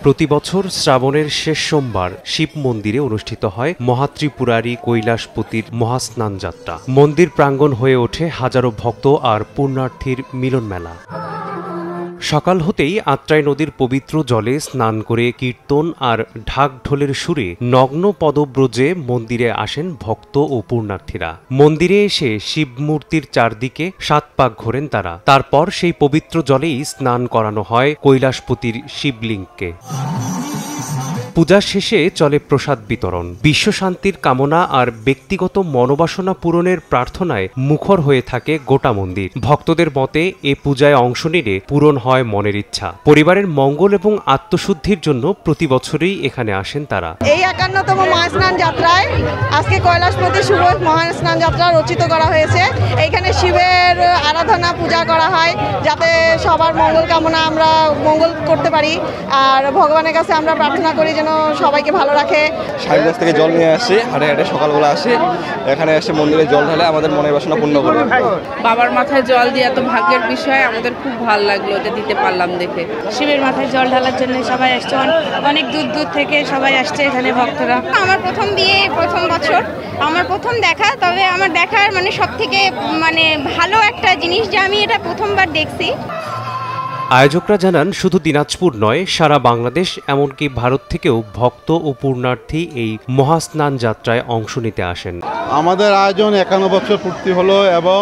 প্রতি বছর শ্রাবণের শেষ সোমবার শিব মন্দিরে অনুষ্ঠিত হয় মহাত্রিপুরারি কৈলাসপতির মহাস্নান যাত্রা। মন্দির প্রাঙ্গণ হয়ে ওঠে হাজারো ভক্ত আর পুণ্যার্থীর মিলন মেলা। সকাল হতেই আত্রাই নদীর পবিত্র জলে স্নান করে কীর্তন আর ঢাক ঢোলের সুরে নগ্ন পদব্রজে মন্দিরে আসেন ভক্ত ও পুণ্যার্থীরা। মন্দিরে এসে শিব মূর্তির চারদিকে 7 পাক ঘোরেন তারা। তারপর সেই পবিত্র জলেই স্নান করানো হয় কৈলাসপতির শিবলিঙ্গকে। পূজা শেষে চলে প্রসাদ বিতরণ। বিশ্বশান্তির কামনা আর ব্যক্তিগত মনোবাসনা পূরণের প্রার্থনায় মুখর হয়ে থাকে গোটা মন্দির। ভক্তদের মতে এ পূজায় অংশ নিলে পূরণ হয় মনের ইচ্ছা। পরিবারের মঙ্গল এবং আত্মশুদ্ধির জন্য প্রতি বছরই এখানে আসেন তারা। এই 51তম মহাস্নান যাত্রায় আজকে কৈলাসপতি শুভ মহাস্নান যাত্রা রচিত করা হয়েছে। এইখানে শিবের আরাধনা পূজা করা হয় যাতে সবার মঙ্গল কামনা আমরা মঙ্গল করতে পারি, আর ভগবানের কাছে আমরা প্রার্থনা করি যেন সবাইকে ভালো রাখে। সাইডাস থেকে জল নিয়ে আসি, হাটে হাটে সকালবেলা আসি, এখানে এসে মন্দিরে জল ঢালে আমাদের মনের বাসনা পূর্ণ করি। বাবার মাথায় জল দিয়ে এত ভাগ্যের বিষয়, আমাদের খুব ভালো লাগলো যে দিতে পারলাম দেখে। শিবের মাথায় জল ঢালার জন্য সবাই আসছে, অনেক দূর দূর থেকে সবাই আসছে এখানে ভক্তরা। আমার প্রথম বিয়ে, প্রথম বছর, আমার প্রথম দেখা, তবে আমার দেখার সব থেকে ভালো একটা জিনিস যে আমি এটা প্রথমবার দেখছি। আয়োজকরা জানান শুধু দিনাজপুর নয়, সারা বাংলাদেশ এমনকি ভারত থেকেও ভক্ত ও পুণ্যার্থী এই মহাস্নান যাত্রায় অংশ নিতে আসেন। আমাদের আয়োজন 51 বছর পূর্তি হলো এবং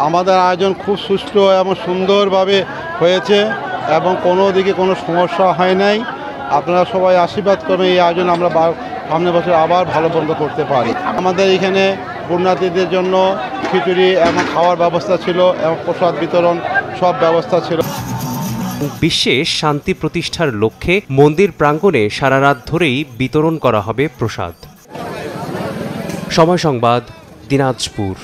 আমাদের আয়োজন খুব সুষ্ঠু এবং সুন্দরভাবে হয়েছে এবং কোনো দিকে কোনো সমস্যা হয় নাই। আপনারা সবাই আশীর্বাদ করবেন, এই আয়োজন আমরা সামনের বছর আবার ভালো বন্ধ করতে পারি। আমাদের এখানে পুণ্যার্থীদের জন্য খিচুড়ি এবং খাওয়ার ব্যবস্থা ছিল এবং প্রসাদ বিতরণ সব ব্যবস্থা ছিল। বিশ্বে শান্তি প্রতিষ্ঠার লক্ষ্যে মন্দির প্রাঙ্গণে সারা রাত ধরেই বিতরণ করা হবে প্রসাদ। সময় সংবাদ, দিনাজপুর।